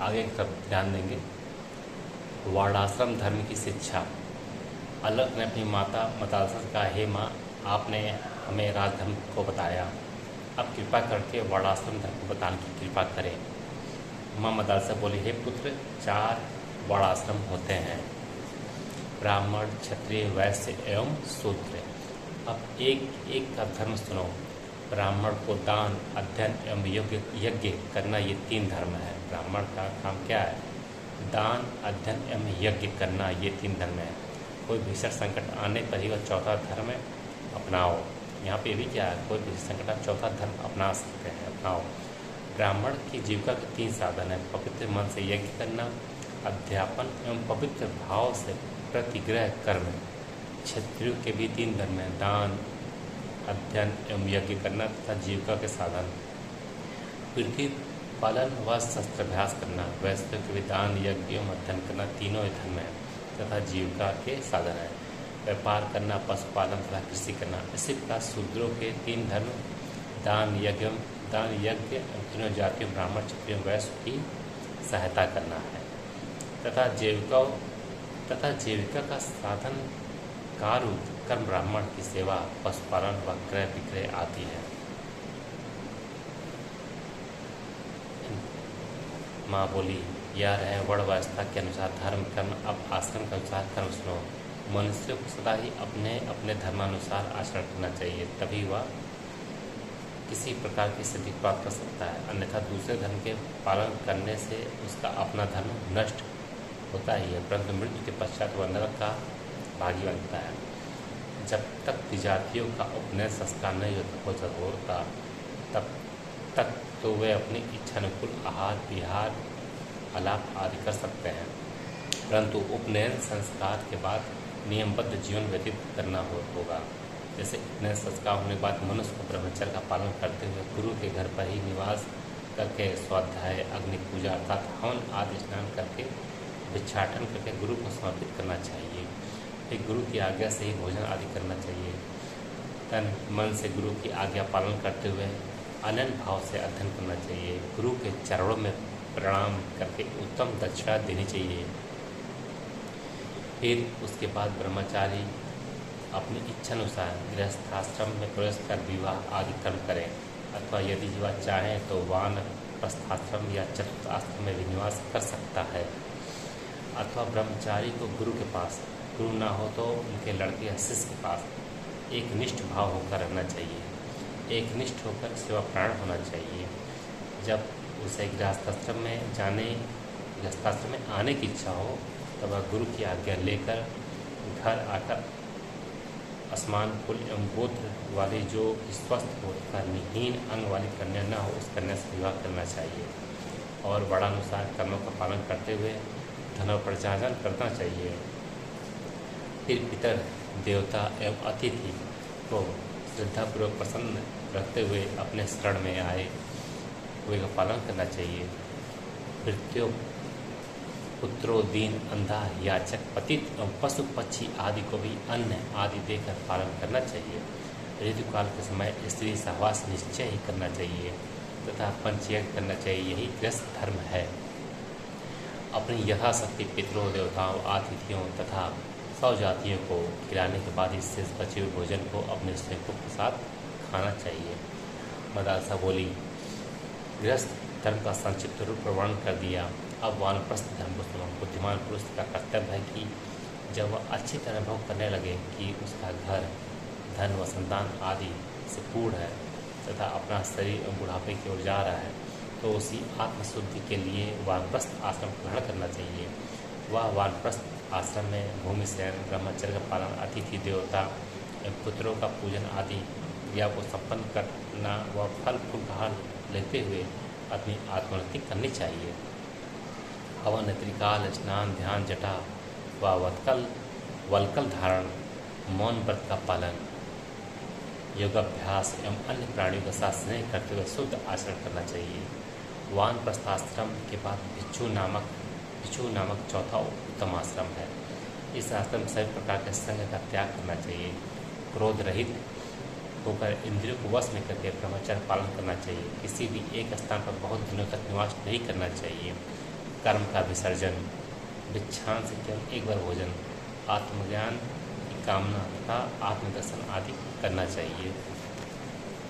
आगे की तरफ ध्यान देंगे। वर्णाश्रम धर्म की शिक्षा। अलक ने अपनी माता मदालसा से कहा, हे माँ, आपने हमें राजधर्म को बताया, अब कृपा करके वर्णाश्रम धर्म को बताने की कृपा करें। माँ मदालसा बोली, हे पुत्र, 4 वर्णाश्रम होते हैं, ब्राह्मण, क्षत्रिय, वैश्य एवं शूद्र। अब एक एक का धर्म सुनो। ब्राह्मण को दान, अध्ययन एवं यज्ञ करना, ये 3 धर्म है। ब्राह्मण का काम क्या है? दान, अध्ययन एवं यज्ञ करना, ये 3 धर्म है। कोई भीषण संकट आने पर ही वह 4था धर्म अपनाओ। यहाँ पे भी क्या है? कोई भीषण संकट आप 4था धर्म अपना सकते हैं, अपनाओ। ब्राह्मण की जीविका के 3 साधन हैं, पवित्र मन से यज्ञ करना, अध्यापन एवं पवित्र भाव से प्रतिग्रह कर्म। क्षत्रियों के भी 3 धर्म हैं, दान, अध्ययन एवं यज्ञ करना तथा जीविका के साधन। पृथ्वी पालन व शस्त्राभ्यास करना। वैश्य के भी दान, यज्ञ एवं अध्ययन करना, तीनों धर्म है तथा जीविका के साधन है। व्यापार करना, पशुपालन तथा कृषि करना। इसी प्रकार शूद्रों के 3 धर्म, दान, यज्ञ, तीनों जातियों ब्राह्मण, क्षत्रिय, वैश्य की सहायता करना है तथा जीविका का साधन कार्य कर्म ब्राह्मण की सेवा, पशुपालन व क्रय विक्रय आदि है। माँ बोली, यह रहे वर्ण व्यवस्था के अनुसार धर्म कर्म। अब आश्रम के अनुसार कर्म सुनो। मनुष्य को सदा ही अपने अपने धर्मानुसार आचरण करना चाहिए, तभी वह किसी प्रकार की सिद्धि प्राप्त कर सकता है। अन्यथा दूसरे धर्म के पालन करने से उसका अपना धर्म नष्ट होता ही है, परंतु मृत्यु के पश्चात वह नरक का भागी बनता है। जब तक विजातियों का उपनयन संस्कार नहीं होता तब तक तो वे अपनी इच्छानुकूल आहार विहार आलाप आदि कर सकते हैं, परंतु उपनयन संस्कार के बाद नियमबद्ध जीवन व्यतीत करना होगा। जैसे उपनयन संस्कार होने के बाद मनुष्य को ब्रह्मचर्य का पालन करते हुए गुरु के घर पर ही निवास करके स्वाध्याय, अग्नि पूजा अर्थात हवन आदि स्नान करके भिक्षाटन करके गुरु को समर्पित करना चाहिए। फिर गुरु की आज्ञा से ही भोजन आदि करना चाहिए। तन मन से गुरु की आज्ञा पालन करते हुए अनन्य भाव से अध्ययन करना चाहिए। गुरु के चरणों में प्रणाम करके उत्तम दक्षिणा देनी चाहिए। फिर उसके बाद ब्रह्मचारी अपनी इच्छानुसार गृहस्थाश्रम में प्रवेश कर विवाह आदि कर्म करें, अथवा यदि वह चाहें तो वानप्रस्थाश्रम या चतुर्थाश्रम में भी निवास कर सकता है। अथवा ब्रह्मचारी को गुरु के पास, गुरु ना हो तो उनके लड़के या शिष्य के पास एक निष्ठ भाव होकर रहना चाहिए, एक निष्ठ होकर सेवा प्राण होना चाहिए। जब उसे गृहस्थाश्रम में आने की इच्छा हो तब वह गुरु की आज्ञा लेकर घर आकर असमान कुल एवं गोत्र वाली जो स्वस्थ हो तथा निहीन अंग वाली कन्या न हो उस कन्या से विवाह करना चाहिए और वर्णानुसार कर्मों का पालन करते हुए धनोपार्जन करना चाहिए। फिर पितर, देवता एवं अतिथि को श्रद्धापूर्वक प्रसन्न रखते हुए अपने शरण में आए हुए का पालन करना चाहिए। मृत्यु, पुत्रो, दीन, अंधा, याचक, पतित एवं पशु पक्षी आदि को भी अन्न आदि देकर पालन करना चाहिए। ऋतुकाल के समय स्त्री सहवास निश्चय ही करना चाहिए तथा पंचयज्ञ करना चाहिए, यही गृहस्थ धर्म है। अपनी यथाशक्ति पितरों, देवताओं, अतिथियों तथा सौ जातियों को खिलाने के बाद इस शेष बचे हुए भोजन को अपने सेवकों के साथ खाना चाहिए। मदालसा बोली, गृहस्थ धर्म का संक्षिप्त रूप वर्णन कर दिया। अब वानप्रस्थ धर्म को सुनो। बुद्धिमान पुरुष का कर्तव्य है कि जब वह अच्छी तरह अनुभव करने लगे कि उसका घर, धन व संतान आदि से पूर्ण है तथा अपना शरीर एवं बुढ़ापे की ओर जा रहा है तो उसी आत्मशुद्धि के लिए वानप्रस्थ आश्रम ग्रहण करना चाहिए। वह वानप्रस्थ आश्रम में भूमि शयन, ब्रह्मचर्य का पालन, अतिथि देवता एवं पुत्रों का पूजन आदि क्रिया को संपन्न करना व फल फूलहार लेते हुए अपनी आत्मोन्नति करनी चाहिए। हवन, त्रिकाल, स्नान, ध्यान, जटा व वल्कल धारण, मौन व्रत का पालन, योगाभ्यास एवं अन्य प्राणियों के साथ स्नेह करते हुए शुद्ध आचरण करना चाहिए। वानप्रस्थाश्रम के बाद भिक्षु नामक चौथा उत्तम आश्रम है। इस आश्रम में सभी प्रकार के संग का त्याग करना चाहिए। क्रोध रहित होकर इंद्रियों को वश में करके ब्रह्मचर्य पालन करना चाहिए। किसी भी एक स्थान पर बहुत दिनों तक निवास नहीं करना चाहिए। कर्म का विसर्जन, भिक्षान से केवल एक बार भोजन, आत्मज्ञान की कामना तथा आत्मदर्शन आदि करना चाहिए।